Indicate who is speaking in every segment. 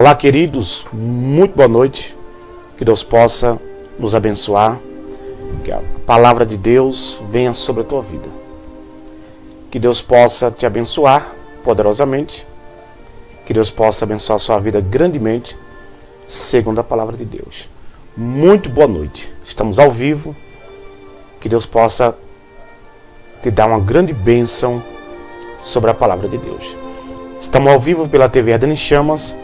Speaker 1: Olá, queridos, muito boa noite. Que Deus possa nos abençoar, que a palavra de Deus venha sobre a tua vida. Que Deus possa te abençoar poderosamente, que Deus possa abençoar a sua vida grandemente, segundo a palavra de Deus. Muito boa noite, estamos ao vivo. Que Deus possa te dar uma grande bênção sobre a palavra de Deus. Estamos ao vivo pela TV Ardendo em Chamas.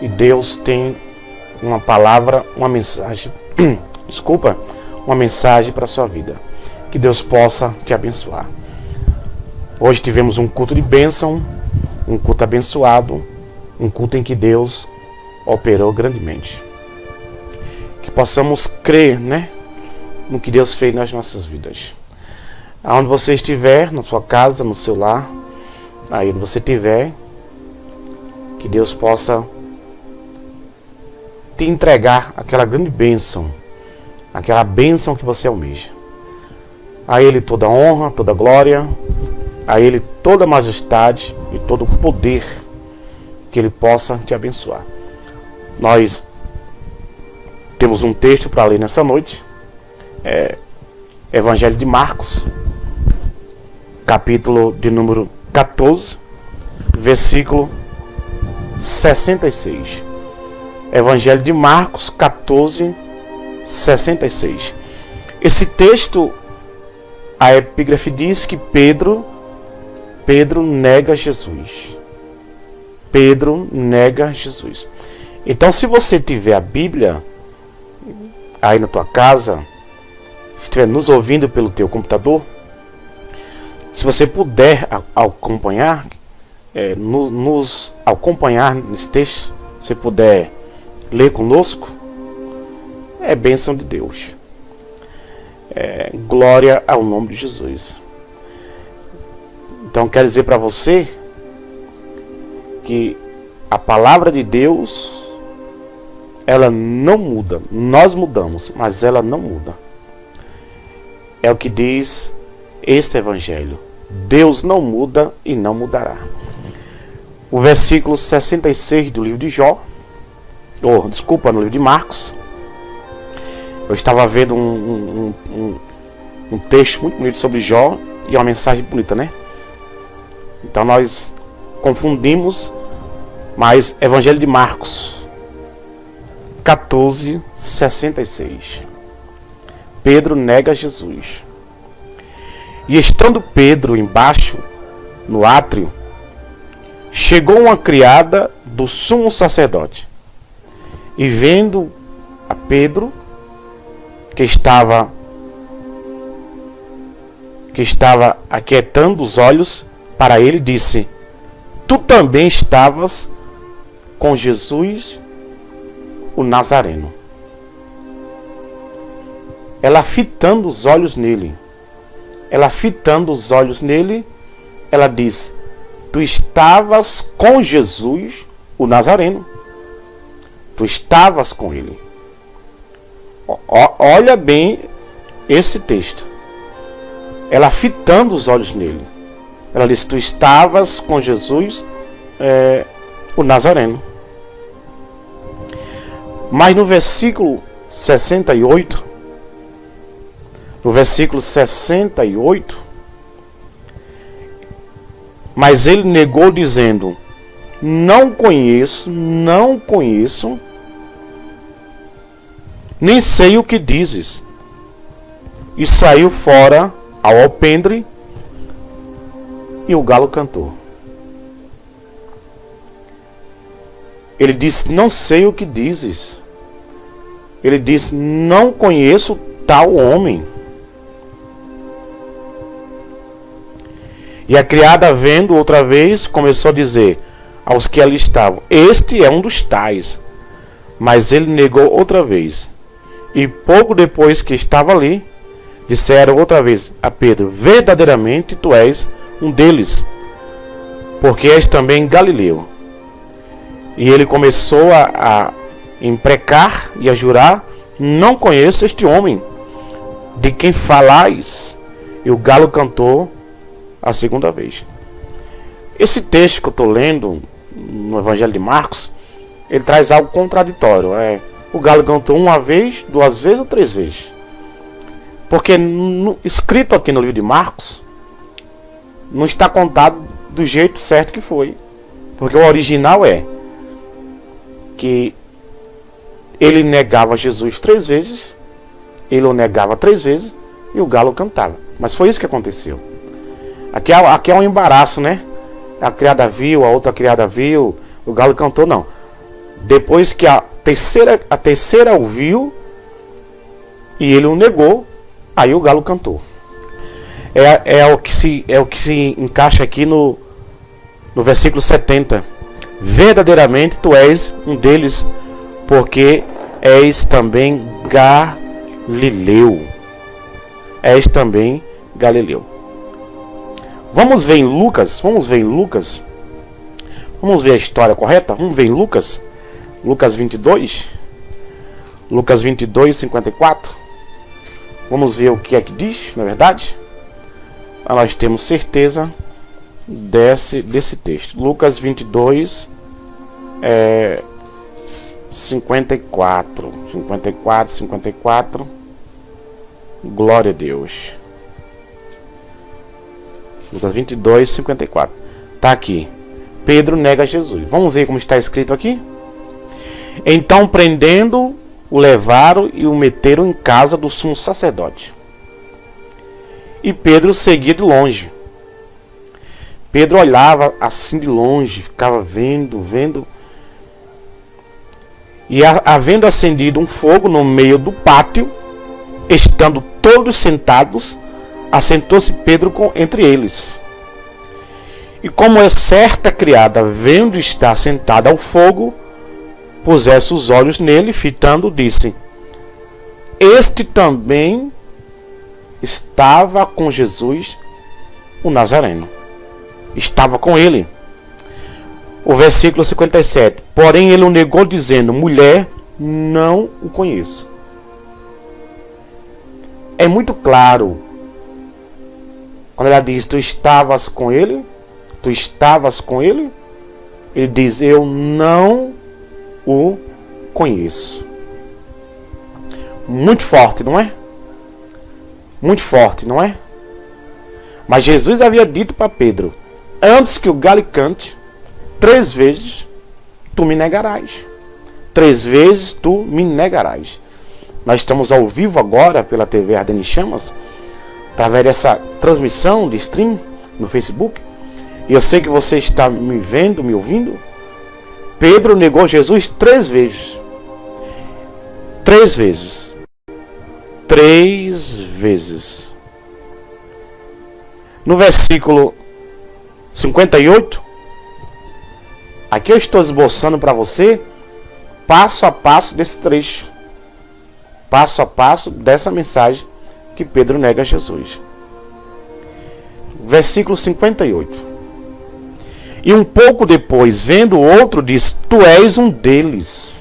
Speaker 1: E Deus tem uma palavra, uma mensagem, uma mensagem para a sua vida. Que Deus possa te abençoar. Hoje tivemos um culto de bênção, um culto abençoado, um culto em que Deus operou grandemente. Que possamos crer, no que Deus fez nas nossas vidas. Aonde você estiver, na sua casa, no seu lar, aí onde você estiver, que Deus possa te entregar aquela grande bênção, aquela bênção que você almeja. A Ele toda honra, toda glória, a Ele toda majestade e todo poder, que Ele possa te abençoar. Nós temos um texto para ler nessa noite, Evangelho de Marcos, capítulo de número 14, versículo 66. Evangelho de Marcos 14, 66. Esse texto, a epígrafe diz que Pedro nega Jesus. Pedro nega Jesus. Então, se você tiver a Bíblia aí na tua casa, estiver nos ouvindo pelo teu computador, se você puder acompanhar, nos acompanhar nesse texto, se puder ler conosco, é bênção de Deus. Glória ao nome de Jesus. Então quero dizer para você que a palavra de Deus, ela não muda. Nós mudamos, mas ela não muda. É o que diz este evangelho. Deus não muda e não mudará. O versículo 66 do livro de Jó, no livro de Marcos. Eu estava vendo um texto muito bonito sobre Jó e uma mensagem bonita, Então nós confundimos, mas Evangelho de Marcos 14, 66. Pedro nega Jesus. E estando Pedro embaixo, no átrio, chegou uma criada do sumo sacerdote. E vendo a Pedro, que estava aquietando os olhos para ele, disse: Tu também estavas com Jesus, o Nazareno. Ela fitando os olhos nele, ela diz: Tu estavas com Jesus, o Nazareno. Tu estavas com ele. Olha bem esse texto. Ela fitando os olhos nele, ela diz: Tu estavas com Jesus, o Nazareno. Mas no versículo 68, mas ele negou, dizendo: Não conheço, nem sei o que dizes. E saiu fora ao alpendre, e o galo cantou. Ele disse: Não sei o que dizes. Ele disse: Não conheço tal homem. E a criada, vendo outra vez, começou a dizer aos que ali estavam: Este é um dos tais. Mas ele negou outra vez. E pouco depois que estava ali, disseram outra vez a Pedro: Verdadeiramente tu és um deles, porque és também galileu. E ele começou a imprecar e a jurar: Não conheço este homem, de quem falais. E o galo cantou a segunda vez. Esse texto que eu estou lendo no Evangelho de Marcos ele traz algo contraditório. O galo cantou uma vez, duas vezes ou três vezes. Porque escrito aqui no livro de Marcos, não está contado do jeito certo que foi. Porque o original é que ele negava Jesus três vezes, ele o negava três vezes e o galo cantava. Mas foi isso que aconteceu. Aqui é um embaraço, né? A criada viu, a outra criada viu, o galo cantou, não. Depois que a terceira ouviu e ele o negou, aí o galo cantou. É o que se encaixa aqui no versículo 70. Verdadeiramente tu és um deles, porque és também Galileu. És também Galileu. Vamos ver em Lucas. Vamos ver a história correta. Vamos ver em Lucas 22. Lucas 22, 54. Vamos ver o que é que diz, na verdade. Nós temos certeza desse texto. Lucas 22, 54. Glória a Deus. Lucas 22, 54. Está aqui. Pedro nega Jesus. Vamos ver como está escrito aqui? Então, prendendo, o levaram e o meteram em casa do sumo sacerdote. E Pedro seguia de longe. Pedro olhava assim de longe, ficava vendo. E havendo acendido um fogo no meio do pátio, estando todos sentados, assentou-se Pedro entre eles. E como é certa criada, vendo estar sentada ao fogo, pusesse os olhos nele, fitando, disse: Este também estava com Jesus, o Nazareno. Estava com ele. O versículo 57. Porém ele o negou, dizendo: Mulher, não o conheço. É muito claro quando ela diz: Tu estavas com ele. Ele diz: Eu não o conheço. Muito forte, não é? Muito forte, não é? Mas Jesus havia dito para Pedro: Antes que o galo cante, 3 vezes tu me negarás. 3 vezes tu me negarás. Nós estamos ao vivo agora pela TV Ardendo em Chamas, através dessa transmissão de stream no Facebook. E eu sei que você está me vendo, me ouvindo. Pedro negou Jesus 3 vezes. 3 vezes. 3 vezes. No versículo 58, aqui eu estou esboçando para você passo a passo desse trecho. Passo a passo dessa mensagem que Pedro nega Jesus. Versículo 58. E um pouco depois, vendo o outro, disse: Tu és um deles.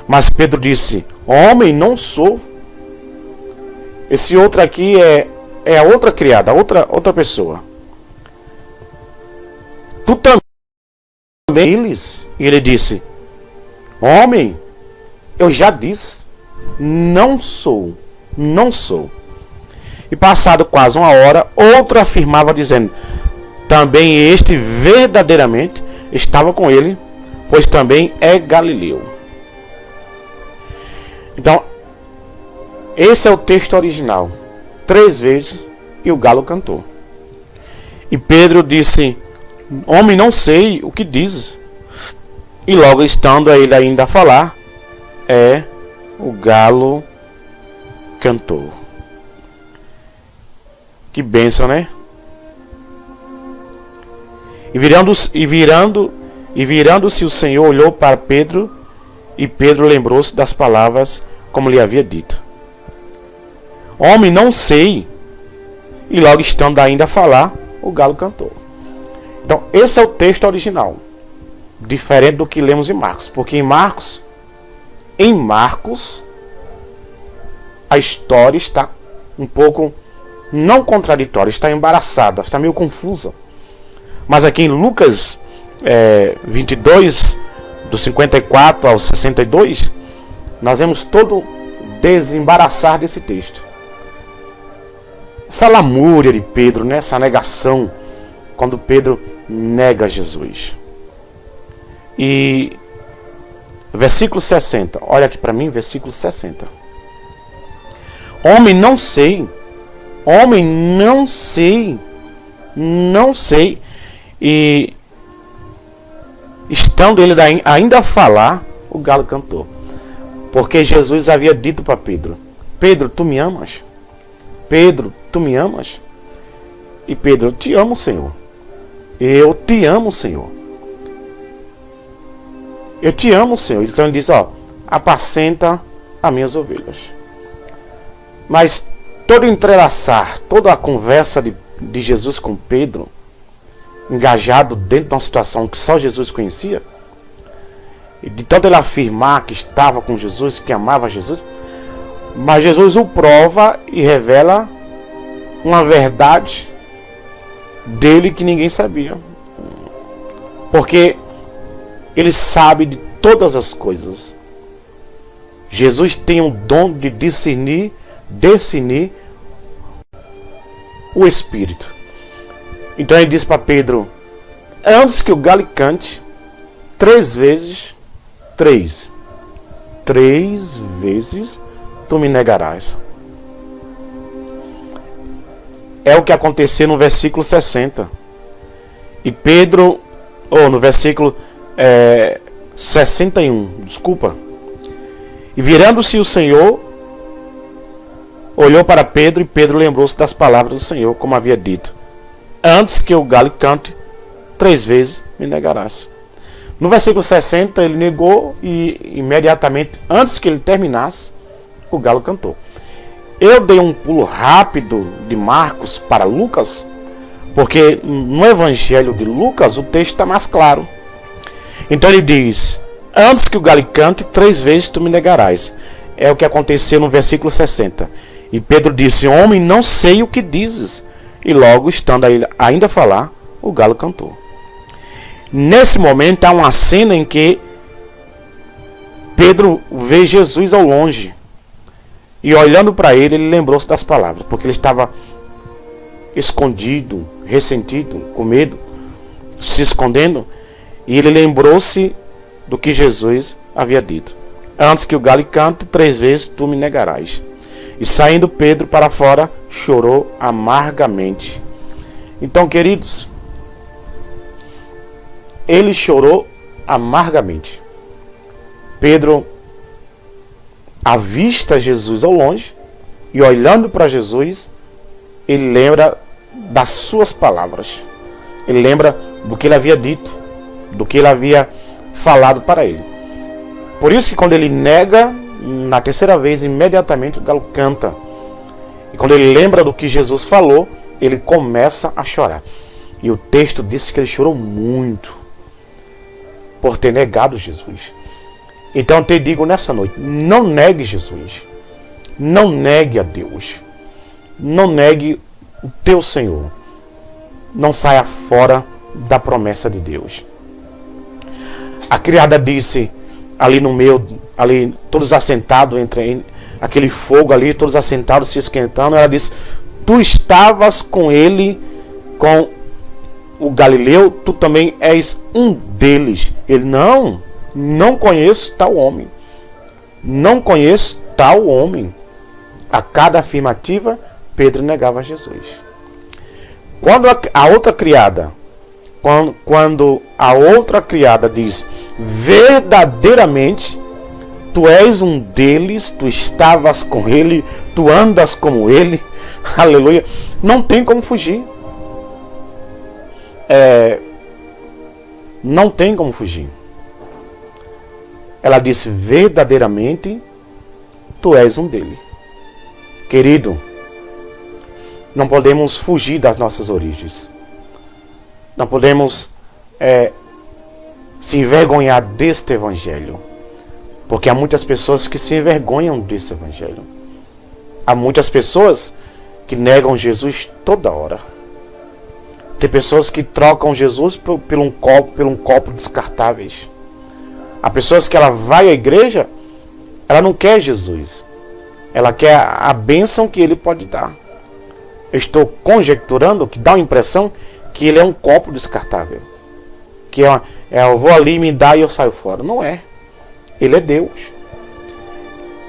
Speaker 1: Mas Pedro disse: Homem, não sou. Esse outro aqui é a outra criada, outra pessoa. Tu também eles. E ele disse: Homem, eu já disse, não sou. E passado quase uma hora, outro afirmava, dizendo: Também este verdadeiramente estava com ele, pois também é Galileu. Então, esse é o texto original. 3 vezes e o galo cantou. E Pedro disse: Homem, não sei o que dizes. E logo estando ele ainda a falar, o galo cantou. Que bênção, né? E virando-se o Senhor olhou para Pedro, e Pedro lembrou-se das palavras como lhe havia dito. Homem, não sei. E logo estando ainda a falar, o galo cantou. Então, esse é o texto original. Diferente do que lemos em Marcos. Porque em Marcos, a história está um pouco, não contraditória, está embaraçada, está meio confusa. Mas aqui em Lucas 22, do 54 ao 62, nós vemos todo o desembaraçar desse texto. Essa lamúria de Pedro, né? Essa negação, quando Pedro nega Jesus. E versículo 60, olha aqui para mim, versículo 60. Homem, não sei, não sei. E estando ele ainda a falar, o galo cantou. Porque Jesus havia dito para Pedro: Pedro, tu me amas? Pedro, tu me amas? E Pedro: eu te amo, Senhor. Eu te amo, Senhor. Eu te amo, Senhor. Então ele diz: ó, apacenta as minhas ovelhas. Mas todo o entrelaçar, toda a conversa de Jesus com Pedro, engajado dentro de uma situação que só Jesus conhecia, e de tanto ele afirmar que estava com Jesus, que amava Jesus, mas Jesus o prova e revela uma verdade dele que ninguém sabia. Porque ele sabe de todas as coisas. Jesus tem o dom de discernir o Espírito. Então ele diz para Pedro: antes que o galo cante, 3 vezes tu me negarás. É o que aconteceu no versículo 60. E Pedro, no versículo 61, desculpa. E virando-se o Senhor, olhou para Pedro, e Pedro lembrou-se das palavras do Senhor, como havia dito: antes que o galo cante, 3 vezes me negarás. No versículo 60 ele negou, e imediatamente, antes que ele terminasse, o galo cantou. Eu dei um pulo rápido de Marcos para Lucas, porque no Evangelho de Lucas o texto está mais claro. Então ele diz: antes que o galo cante, 3 vezes tu me negarás. É o que aconteceu no versículo 60. E Pedro disse: homem, não sei o que dizes. E logo, estando ainda a falar, o galo cantou. Nesse momento há uma cena em que Pedro vê Jesus ao longe. E olhando para ele, ele lembrou-se das palavras, porque ele estava escondido, ressentido, com medo, se escondendo. E ele lembrou-se do que Jesus havia dito: antes que o galo cante, 3 vezes tu me negarás. E saindo Pedro para fora, chorou amargamente. Então, queridos, ele chorou amargamente. Pedro avista Jesus ao longe, e olhando para Jesus, ele lembra das suas palavras. Ele lembra do que ele havia dito, do que ele havia falado para ele. Por isso que quando ele nega, na 3ª vez, imediatamente o galo canta. E quando ele lembra do que Jesus falou, ele começa a chorar. E o texto diz que ele chorou muito por ter negado Jesus. Então eu te digo nessa noite: não negue Jesus. Não negue a Deus. Não negue o teu Senhor. Não saia fora da promessa de Deus. A criada disse, ali no meio, ali todos assentados, entre aquele fogo ali, todos assentados se esquentando, ela disse: tu estavas com ele, com o Galileu, tu também és um deles. Ele: não conheço tal homem. Não conheço tal homem. A cada afirmativa, Pedro negava Jesus. Quando a outra criada diz: verdadeiramente tu és um deles, tu estavas com ele, tu andas como ele, aleluia, não tem como fugir. Não tem como fugir. Ela disse: verdadeiramente tu és um dele. Querido, não podemos fugir das nossas origens. Não podemos se envergonhar deste evangelho. Porque há muitas pessoas que se envergonham desse evangelho. Há muitas pessoas que negam Jesus toda hora. Tem pessoas que trocam Jesus por um copo descartáveis. Há pessoas que ela vai à igreja, ela não quer Jesus. Ela quer a bênção que ele pode dar. Eu estou conjecturando, que dá a impressão que ele é um copo descartável. Que eu vou ali, me dá e eu saio fora. Não é. Ele é Deus.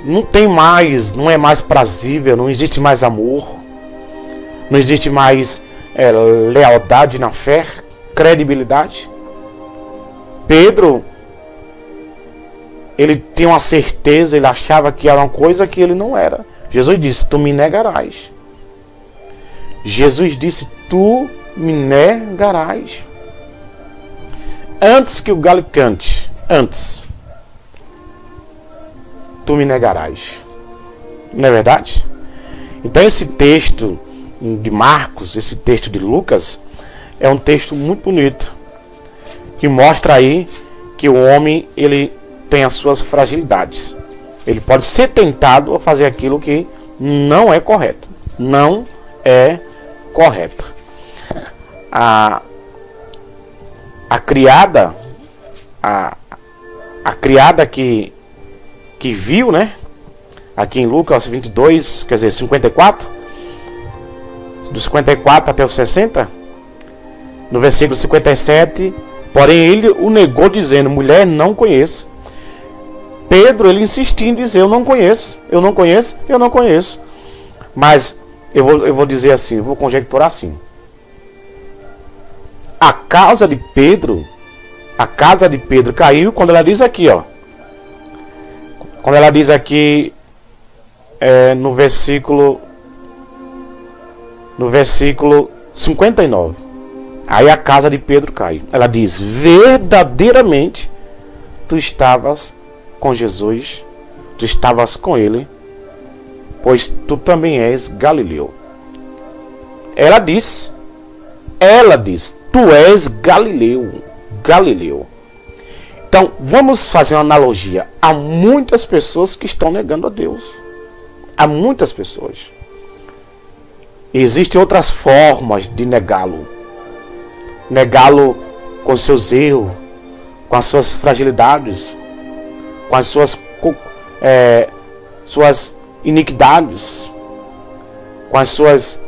Speaker 1: Não tem mais, não é mais prazível, não existe mais amor. Não existe mais lealdade na fé, credibilidade. Pedro, ele tinha uma certeza, ele achava que era uma coisa que ele não era. Jesus disse, tu me negarás. Jesus disse, tu me negarás. Antes que o galo cante, antes, tu me negarás. Não é verdade? Então esse texto de Marcos, esse texto de Lucas, é um texto muito bonito, que mostra aí que o homem, ele tem as suas fragilidades. Ele pode ser tentado a fazer aquilo que não é correto. Não é correto. A criada, a criada que viu, né? Aqui em Lucas 22, quer dizer, 54, do 54 até o 60, no versículo 57, porém ele o negou dizendo, mulher, não conheço. Pedro, ele insistia em dizer, eu não conheço, eu não conheço, eu não conheço. Mas eu vou dizer assim, eu vou conjecturar assim. A casa de Pedro caiu quando ela diz aqui, ó. Quando ela diz aqui no versículo 59. Aí a casa de Pedro cai. Ela diz, verdadeiramente tu estavas com Jesus, tu estavas com ele, pois tu também és Galileu. Ela diz, tu és Galileu. Então, vamos fazer uma analogia. Há muitas pessoas que estão negando a Deus. Há muitas pessoas. Existem outras formas de negá-lo. Negá-lo com seus erros, com as suas fragilidades, com as suas iniquidades, com as suas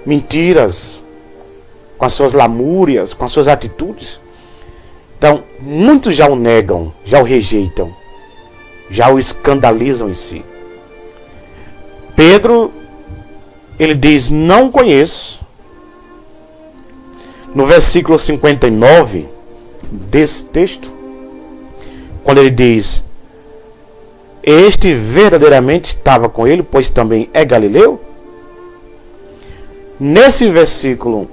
Speaker 1: mentiras, com as suas lamúrias, com as suas atitudes. Então, muitos já o negam, já o rejeitam, já o escandalizam em si. Pedro, ele diz, não conheço. No versículo 59 desse texto, quando ele diz, este verdadeiramente estava com ele, pois também é Galileu. Nesse versículo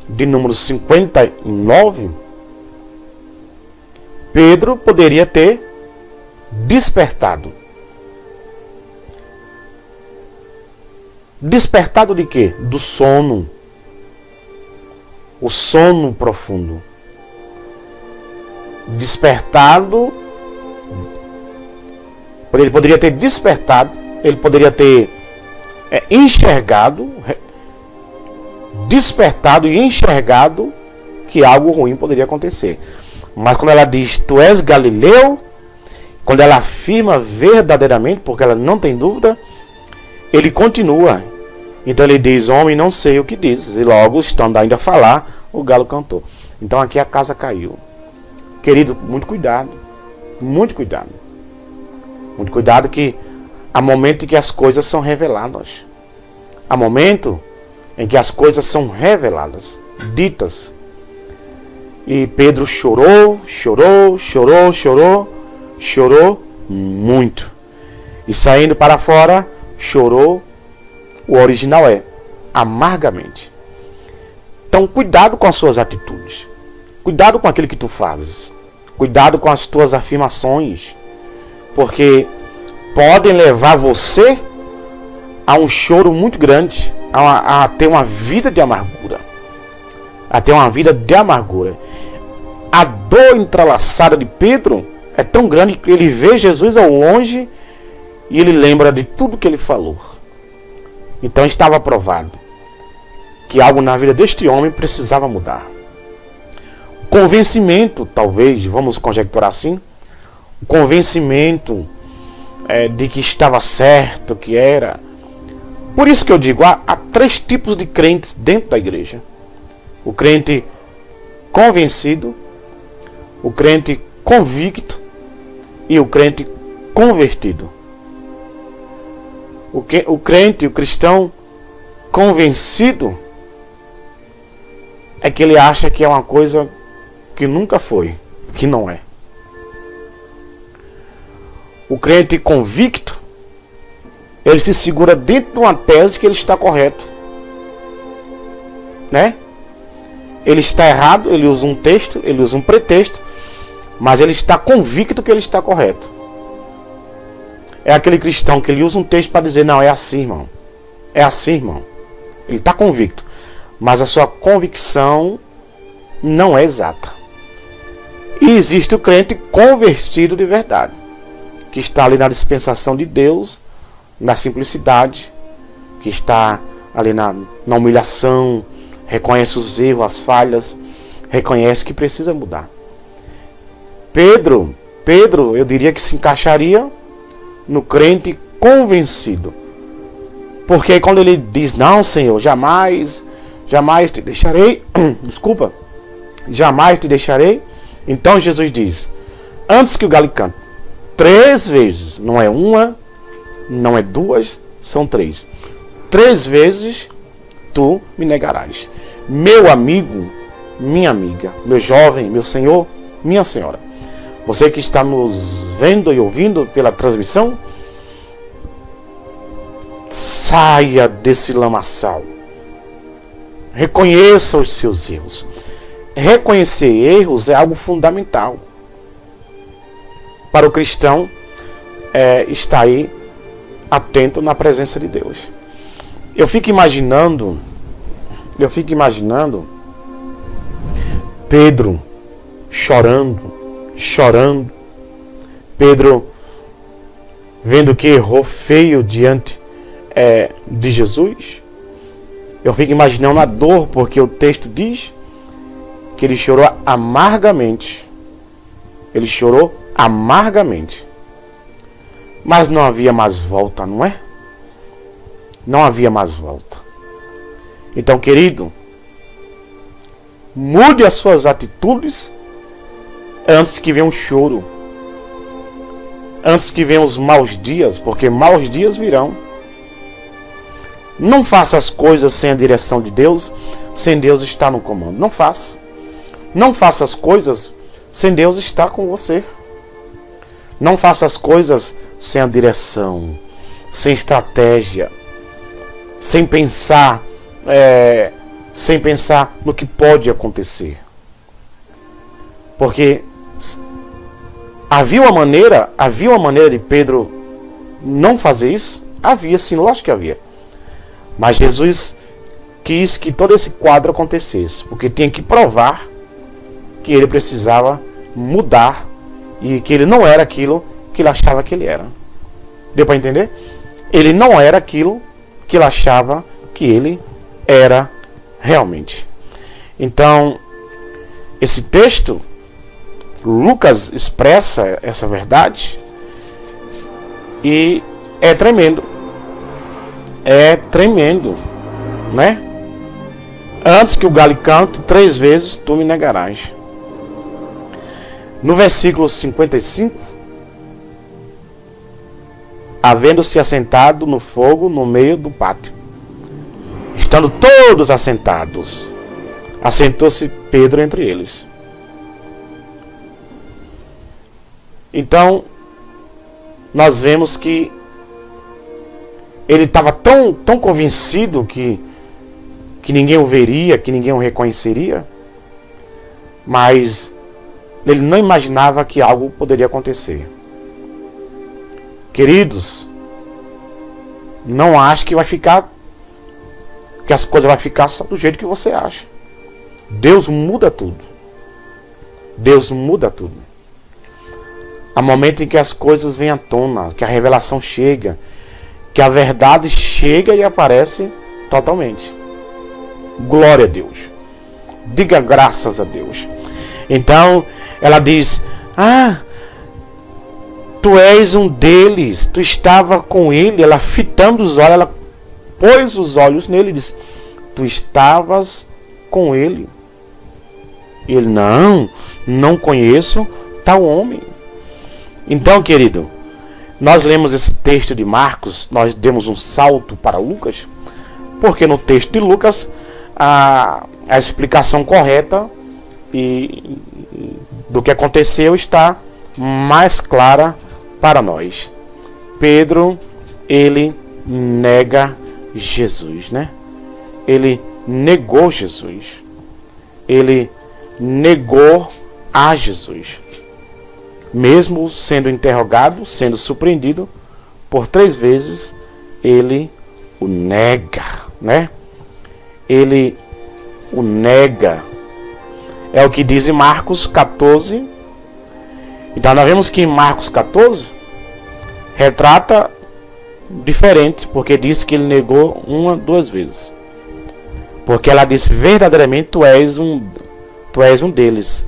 Speaker 1: de número 59, Pedro poderia ter despertado. Despertado de quê? Do sono. O sono profundo. Despertado. Ele poderia ter despertado. Ele poderia ter enxergado. Despertado e enxergado que algo ruim poderia acontecer. Mas quando ela diz, tu és Galileu, quando ela afirma verdadeiramente, porque ela não tem dúvida, ele continua. Então ele diz, homem, não sei o que dizes. E logo, estando ainda a falar, o galo cantou. Então aqui a casa caiu. Querido, muito cuidado. Muito cuidado. Muito cuidado que há momento em que as coisas são reveladas. Há momento em que as coisas são reveladas, ditas. E Pedro chorou muito. E saindo para fora, chorou, o original é amargamente. Então cuidado com as suas atitudes. Cuidado com aquilo que tu fazes. Cuidado com as tuas afirmações. Porque podem levar você a um choro muito grande, a ter uma vida de amargura. A ter uma vida de amargura. A dor entrelaçada de Pedro é tão grande que ele vê Jesus ao longe e ele lembra de tudo que ele falou. Então estava provado que algo na vida deste homem precisava mudar. Convencimento, talvez, vamos conjecturar assim, o convencimento de que estava certo, que era. Por isso que eu digo, há 3 tipos de crentes dentro da igreja. O crente convencido, o crente convicto e o crente convertido. O crente, o cristão convencido é que ele acha que é uma coisa que nunca foi, que não é. O crente convicto, ele se segura dentro de uma tese que ele está correto, né? Ele está errado, ele usa um texto, ele usa um pretexto, mas ele está convicto que ele está correto. É aquele cristão que ele usa um texto para dizer, não, é assim, irmão. É assim, irmão. Ele está convicto, mas a sua convicção não é exata. E existe o crente convertido de verdade, que está ali na dispensação de Deus, na simplicidade, que está ali na humilhação, reconhece os erros, as falhas, reconhece que precisa mudar. Pedro, eu diria que se encaixaria no crente convencido. Porque quando ele diz, não, Senhor, jamais te deixarei, desculpa, jamais te deixarei. Então Jesus diz, antes que o galo cante, 3 vezes, não é uma, não é 2, são 3. 3 vezes tu me negarás. Meu amigo, minha amiga, meu jovem, meu senhor, minha senhora. Você que está nos vendo e ouvindo pela transmissão, saia desse lamaçal. Reconheça os seus erros. Reconhecer erros é algo fundamental para o cristão estar aí atento na presença de Deus. Eu fico imaginando Pedro chorando, Pedro vendo que errou feio diante de Jesus. Eu fico imaginando a dor, porque o texto diz que ele chorou amargamente. Ele chorou amargamente. Mas não havia mais volta, não é? Não havia mais volta. Então, querido, mude as suas atitudes antes que venha um choro. Antes que venham os maus dias, porque maus dias virão. Não faça as coisas sem a direção de Deus, sem Deus estar no comando. Não faça. Não faça as coisas sem Deus estar com você. Não faça as coisas sem a direção, sem estratégia, sem pensar no que pode acontecer. Porque havia uma maneira de Pedro não fazer isso? Havia, sim, lógico que havia. Mas Jesus quis que todo esse quadro acontecesse, porque tinha que provar que ele precisava mudar e que ele não era aquilo que ele achava que ele era. Deu para entender? Ele não era aquilo que ele achava que ele era realmente. Então, esse texto, Lucas expressa essa verdade e é tremendo. É tremendo, né? Antes que o galo cante, 3 vezes tu me negarás. No versículo 55, havendo-se assentado no fogo no meio do pátio, estando todos assentados, assentou-se Pedro entre eles. Então, nós vemos que ele estava tão convencido que ninguém o veria, que ninguém o reconheceria, mas ele não imaginava que algo poderia acontecer. Queridos, não ache que que as coisas vão ficar só do jeito que você acha. Deus muda tudo. Deus muda tudo. Há momentos em que as coisas vêm à tona, que a revelação chega, que a verdade chega e aparece totalmente. Glória a Deus. Diga graças a Deus. Então, ela diz, tu és um deles, tu estava com ele. Ela fitando os olhos, ela pôs os olhos nele e disse: tu estavas com ele. Ele: não conheço tal homem. Então, querido, nós lemos esse texto de Marcos, nós demos um salto para Lucas, porque no texto de Lucas a explicação correta do que aconteceu está mais clara para nós. Pedro, ele nega Jesus, né? Ele negou Jesus. Ele negou a Jesus. Mesmo sendo interrogado, sendo surpreendido por 3 vezes, ele o nega, né? Ele o nega. É o que diz em Marcos 14. Então nós vemos que em Marcos 14 retrata diferente, porque diz que ele negou 1, 2 vezes. Porque ela disse: verdadeiramente tu és um deles.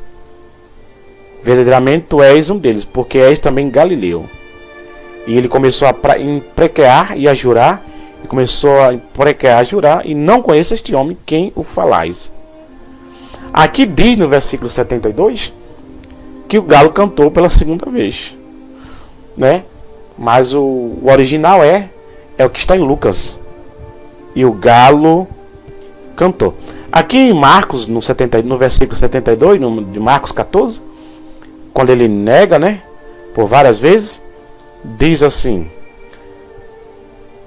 Speaker 1: Verdadeiramente tu és um deles, porque és também Galileu. E ele começou a imprecar e a jurar. E começou a imprecar, a jurar: e não conheço este homem, quem o falais. Aqui diz no versículo 72 que o galo cantou pela 2ª vez, né? Mas o original é o que está em Lucas. E o cantou. Aqui em Marcos, no versículo 72, de Marcos 14, quando ele nega, né, por várias vezes, diz assim: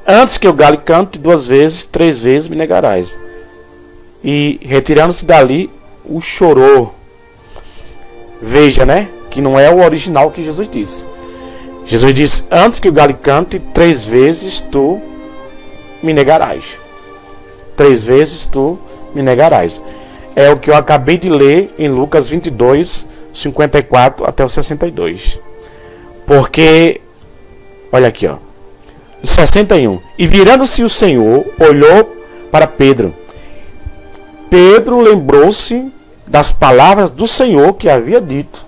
Speaker 1: antes que o galo cante 2 vezes, 3 vezes me negarás. E retirando-se dali, o chorou. Veja, né, que não é o original que Jesus disse. Jesus disse: antes que o galo cante 3 vezes tu me negarás. 3 vezes tu me negarás. É o que eu acabei de ler em Lucas 22, 54 até o 62. Porque, olha aqui, ó, 61. E virando-se o Senhor, olhou para Pedro. Pedro lembrou-se das palavras do Senhor que havia dito.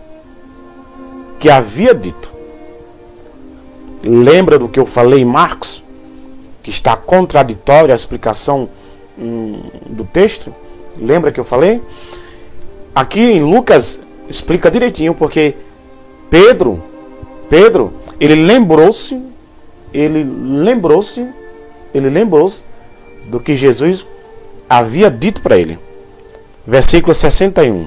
Speaker 1: Lembra do que eu falei em Marcos? Que está contraditória a explicação do texto? Lembra que eu falei? Aqui em Lucas explica direitinho, porque Pedro, ele lembrou-se do que Jesus havia dito para ele. Versículo 61.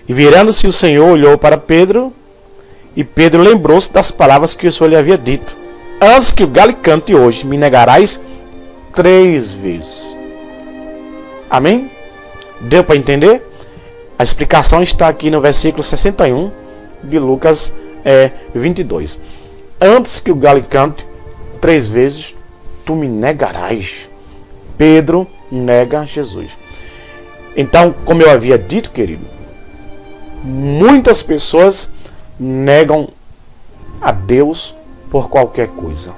Speaker 1: E virando-se o Senhor, olhou para Pedro, e Pedro lembrou-se das palavras que o Senhor lhe havia dito: antes que o galo cante hoje, me negarás 3 vezes. Amém? Deu para entender? A explicação está aqui no versículo 61 de Lucas 22. Antes que o galo cante 3 vezes, tu me negarás. Pedro nega Jesus. Então, como eu havia dito, querido, muitas pessoas negam a Deus por qualquer coisa.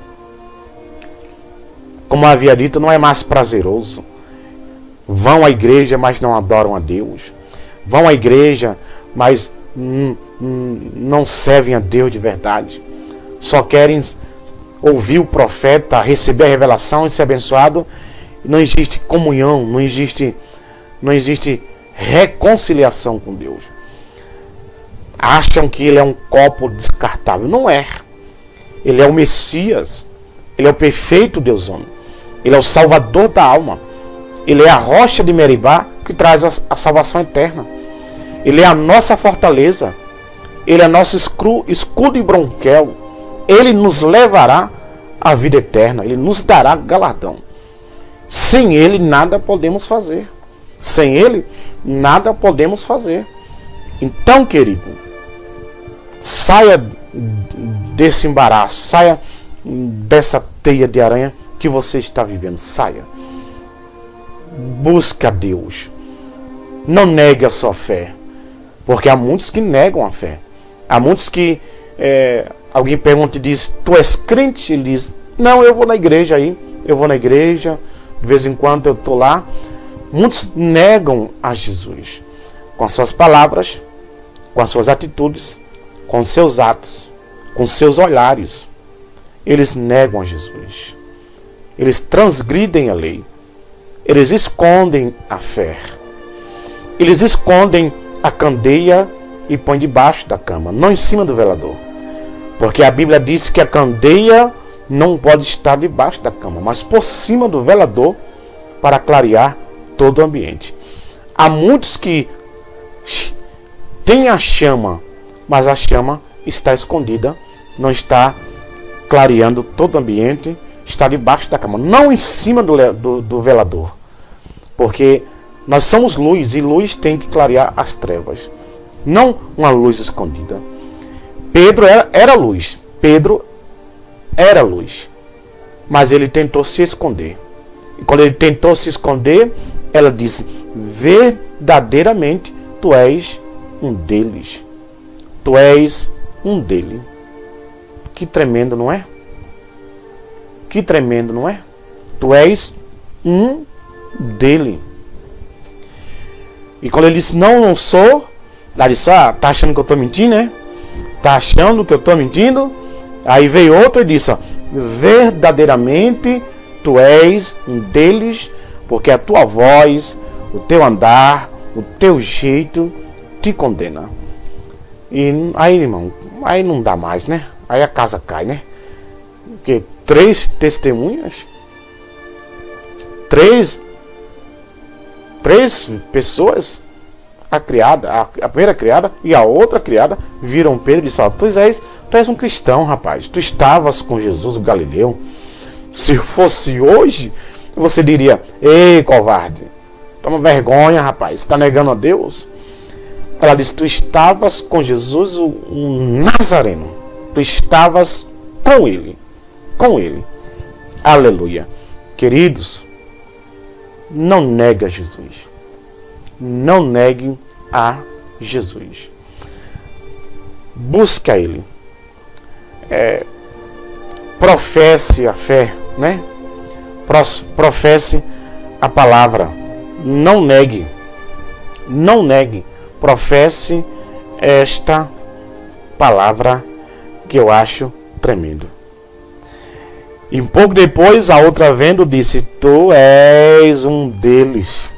Speaker 1: Como eu havia dito, não é mais prazeroso. Vão à igreja, mas não adoram a Deus. Vão à igreja, mas não servem a Deus de verdade. Só querem ouvir o profeta, receber a revelação e ser abençoado. Não existe comunhão, não existe reconciliação com Deus. Acham que ele é um copo descartável. Não é. Ele é o Messias. Ele é o perfeito Deus homem. Ele é o Salvador da alma. Ele é a rocha de Meribá que traz a salvação eterna. Ele é a nossa fortaleza. Ele é nosso escudo e bronquel. Ele nos levará à vida eterna. Ele nos dará galardão. Sem ele nada podemos fazer. Sem ele nada podemos fazer. Então, querido, saia desse embaraço, saia dessa teia de aranha que você está vivendo. Saia. Busca Deus. Não negue a sua fé. Porque há muitos que negam a fé. Há muitos que alguém pergunta e diz: tu és crente? Ele diz: não, eu vou na igreja aí. Eu vou na igreja, de vez em quando eu estou lá. Muitos negam a Jesus. Com as suas palavras, com as suas atitudes, com os seus atos, com seus olhares. Eles negam a Jesus. Eles transgridem a lei. Eles escondem a fé. Eles escondem a candeia e põem debaixo da cama, não em cima do velador. Porque a Bíblia diz que a candeia não pode estar debaixo da cama, mas por cima do velador, para clarear todo o ambiente. Há muitos que têm a chama, mas a chama está escondida, não está clareando todo o ambiente, está debaixo da cama, não em cima do velador. Porque nós somos luz, e luz tem que clarear as trevas, não uma luz escondida. Pedro era luz, Pedro era luz, mas ele tentou se esconder. E quando ele tentou se esconder, ela disse: verdadeiramente tu és um deles. Tu és um dele. Que tremendo, não é? Que tremendo, não é? Tu és um dele. E quando ele disse: não sou, ela disse: tá achando que eu estou mentindo, né? Tá achando que eu estou mentindo? Aí veio outro e disse: verdadeiramente tu és um deles, porque a tua voz, o teu andar, o teu jeito te condena. E aí, irmão, aí não dá mais, né? Aí a casa cai, né? Porque 3 testemunhas, 3 pessoas, a primeira criada e a outra criada, viram Pedro e disseram: tu és um cristão, rapaz. Tu estavas com Jesus, o Galileu. Se fosse hoje, você diria: ei, covarde, toma vergonha, rapaz, está negando a Deus. Ela disse: tu estavas com Jesus, o Nazareno. Tu estavas com ele. Com ele. Aleluia. Queridos, não negue a Jesus. Não negue a Jesus. Busque a Ele. Professe a fé, né? Professe a palavra. Não negue. Não negue. Professe esta palavra que eu acho tremendo. E um pouco depois, a outra vendo disse: tu és um deles.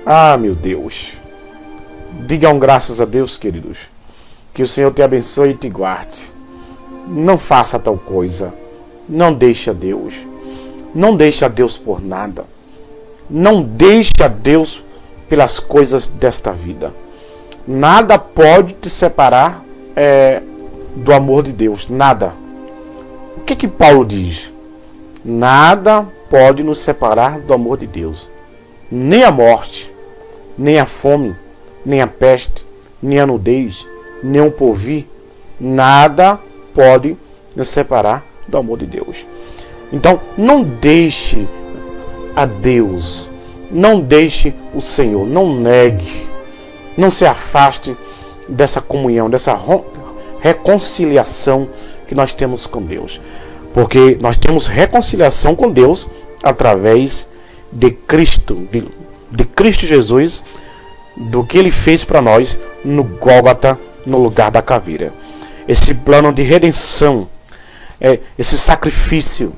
Speaker 1: Ah, meu Deus. Digam graças a Deus, queridos. Que o Senhor te abençoe e te guarde. Não faça tal coisa. Não deixe a Deus. Não deixe a Deus por nada. Não deixe a Deus pelas coisas desta vida. Nada pode te separar do amor de Deus. Nada. O que Paulo diz? Nada pode nos separar do amor de Deus. Nem a morte, nem a fome, nem a peste, nem a nudez, nem o porvir. Nada pode nos separar do amor de Deus. Então, não deixe a Deus. Não deixe o Senhor. Não negue. Não se afaste dessa comunhão, dessa reconciliação que nós temos com Deus. Porque nós temos reconciliação com Deus através de Cristo, de Cristo Jesus, do que Ele fez para nós no Gólgota, no lugar da caveira. Esse plano de redenção, esse sacrifício,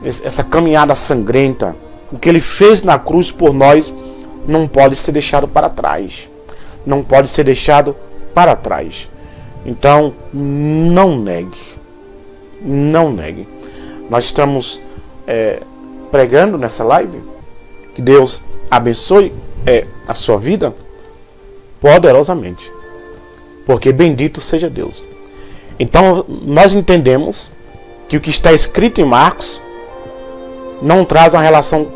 Speaker 1: essa caminhada sangrenta, o que Ele fez na cruz por nós, não pode ser deixado para trás. Não pode ser deixado para trás. Então, não negue. Não negue. Nós estamos pregando nessa live. Que Deus abençoe a sua vida poderosamente. Porque bendito seja Deus. Então, nós entendemos que o que está escrito em Marcos não traz uma relação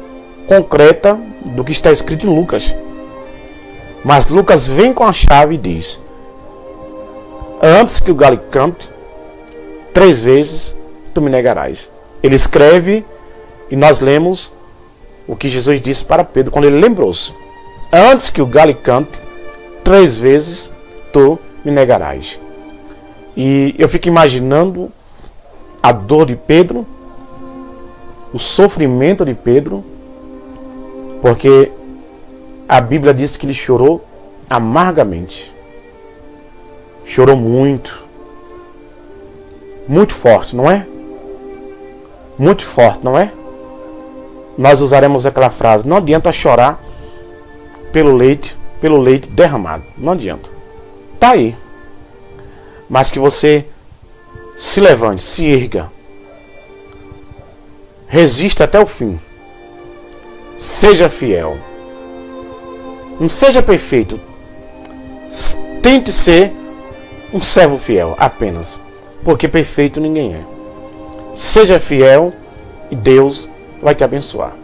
Speaker 1: concreta do que está escrito em Lucas. Mas Lucas vem com a chave e diz: antes que o galo cante, 3 vezes tu me negarás. Ele escreve e nós lemos o que Jesus disse para Pedro quando ele lembrou-se: antes que o galo cante, 3 vezes tu me negarás. E eu fico imaginando a dor de Pedro, o sofrimento de Pedro, porque a Bíblia diz que ele chorou amargamente. chorou muito. Muito forte, não é? Muito forte, não é? Nós usaremos aquela frase: não adianta chorar pelo leite derramado. Não adianta. Tá aí. Mas que você se levante, se erga. Resista até o fim. Seja fiel. Não seja perfeito. Tente ser um servo fiel apenas. Porque perfeito ninguém é. Seja fiel e Deus vai te abençoar.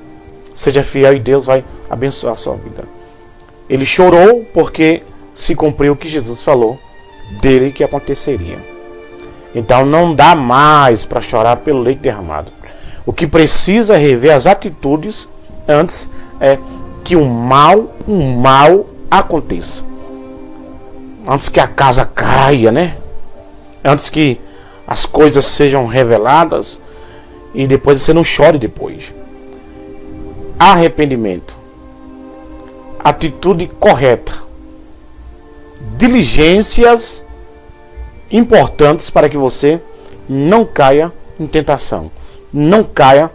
Speaker 1: Seja fiel e Deus vai abençoar a sua vida. Ele chorou porque se cumpriu o que Jesus falou dele que aconteceria. Então não dá mais para chorar pelo leite derramado. O que precisa é rever as atitudes antes é que um mal aconteça. Antes que a casa caia, né? Antes que as coisas sejam reveladas e depois você não chore depois. Arrependimento. Atitude correta. Diligências importantes para que você não caia em tentação. Não caia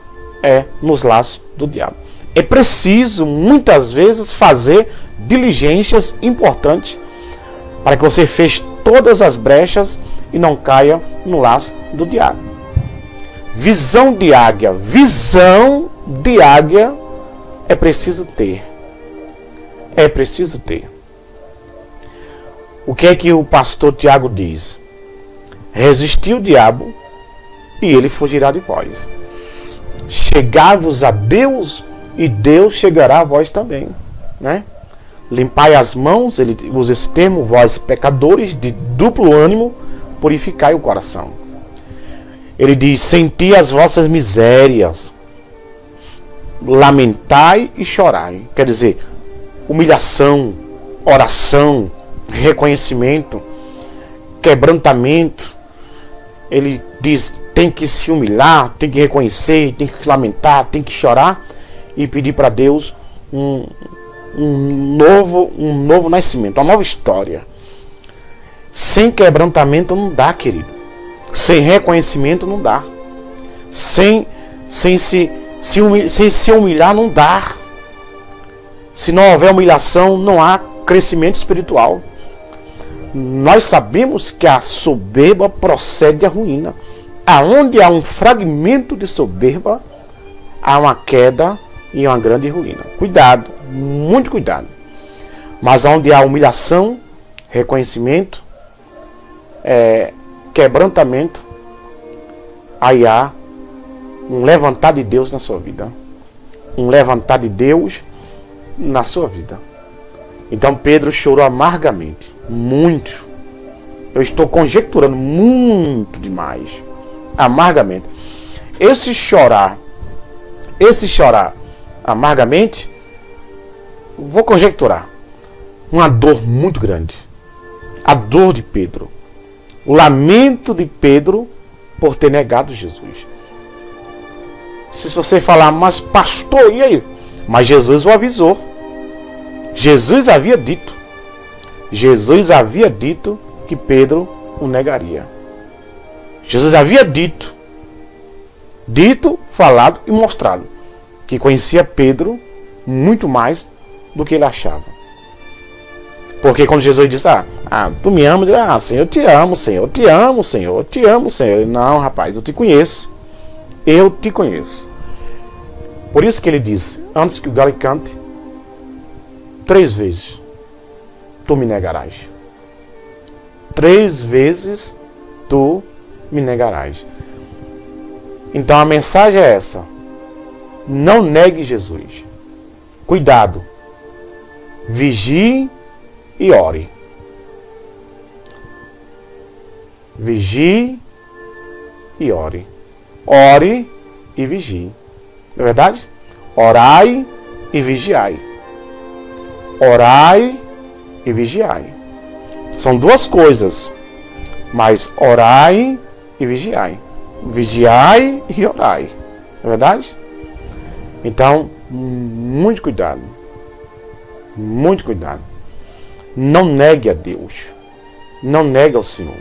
Speaker 1: nos laços do diabo. É preciso muitas vezes fazer diligências importantes para que você feche todas as brechas e não caia no laço do diabo. Visão de águia. Visão de águia é preciso ter. É preciso ter. O que é que o pastor Tiago diz? Resistir o diabo e ele fugirá de vós. Chegai-vos a Deus e Deus chegará a vós também, né? Limpai as mãos, ele usa esse termo, vós pecadores de duplo ânimo, purificai o coração. Ele diz: senti as vossas misérias, lamentai e chorai. Quer dizer, humilhação, oração, reconhecimento, quebrantamento. Ele diz: tem que se humilhar, tem que reconhecer, tem que lamentar, tem que chorar e pedir para Deus um novo nascimento, uma nova história. Sem quebrantamento não dá, querido. Sem reconhecimento não dá. Sem se humilhar não dá. Se não houver humilhação, não há crescimento espiritual. Nós sabemos que a soberba procede da ruína. Aonde há um fragmento de soberba, há uma queda e uma grande ruína. Cuidado, muito cuidado. Mas onde há humilhação, reconhecimento, quebrantamento, aí há um levantar de Deus na sua vida. Um levantar de Deus na sua vida. Então Pedro chorou amargamente. Muito. Eu estou conjecturando muito demais. Amargamente. Esse chorar amargamente, vou conjecturar, uma dor muito grande. A dor de Pedro. O lamento de Pedro por ter negado Jesus. Se você falar: mas pastor, e aí? Mas Jesus o avisou. Jesus havia dito que Pedro o negaria. Jesus havia dito, falado e mostrado que conhecia Pedro muito mais do que ele achava. Porque quando Jesus disse: tu me amas? Senhor, eu te amo, Senhor, eu te amo, Senhor, eu te amo, Senhor. Não, rapaz, eu te conheço. Eu te conheço. Por isso que ele disse: antes que o galo cante, 3 vezes tu me negarás. 3 vezes tu me negarás. Então a mensagem é essa: não negue Jesus. Cuidado. Vigie e ore. Vigie e ore. Ore e vigie. Não é verdade? Orai e vigiai. Orai e vigiai. São 2 coisas. Mas orai e vigiai. Vigiai e orai. Não é verdade? Então, muito cuidado. Muito cuidado. Não negue a Deus. não negue ao Senhor.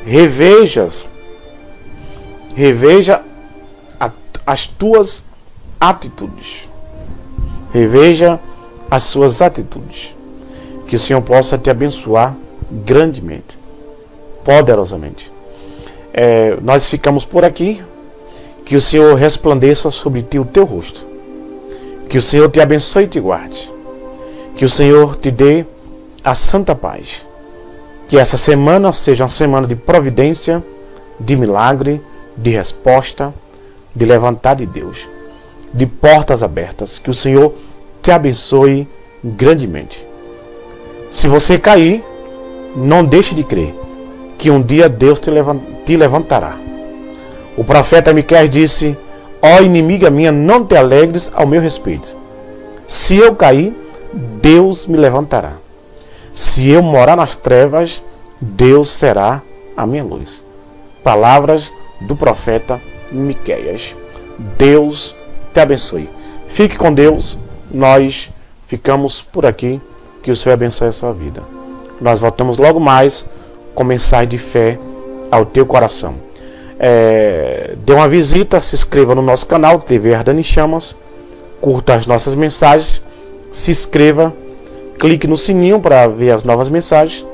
Speaker 1: Reveja as tuas atitudes. Reveja as suas atitudes. Que o Senhor possa te abençoar grandemente, poderosamente. Nós ficamos por aqui. Que o Senhor resplandeça sobre ti o teu rosto. Que o Senhor te abençoe e te guarde. Que o Senhor te dê a santa paz. Que essa semana seja uma semana de providência, de milagre, de resposta, de levantar de Deus, de portas abertas. Que o Senhor te abençoe grandemente. Se você cair, não deixe de crer que um dia Deus te levantará. O profeta Miqueias disse: ó inimiga minha, não te alegres ao meu respeito. Se eu cair, Deus me levantará. Se eu morar nas trevas, Deus será a minha luz. Palavras do profeta Miqueias. Deus te abençoe. Fique com Deus. Nós ficamos por aqui. Que o Senhor abençoe a sua vida. Nós voltamos logo mais com mensagem de fé ao teu coração. Dê uma visita, se inscreva no nosso canal TV Ardendo em Chamas, curta as nossas mensagens, se inscreva, clique no sininho para ver as novas mensagens.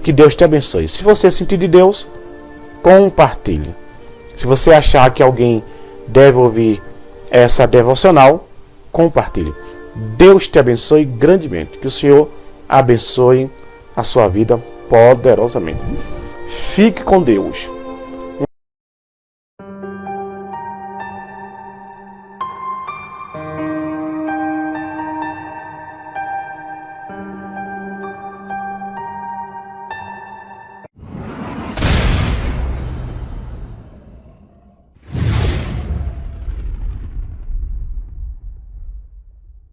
Speaker 1: Que Deus te abençoe. Se você sentir de Deus, compartilhe. Se você achar que alguém deve ouvir essa devocional, compartilhe. Deus te abençoe grandemente. Que o Senhor abençoe a sua vida poderosamente. Fique com Deus.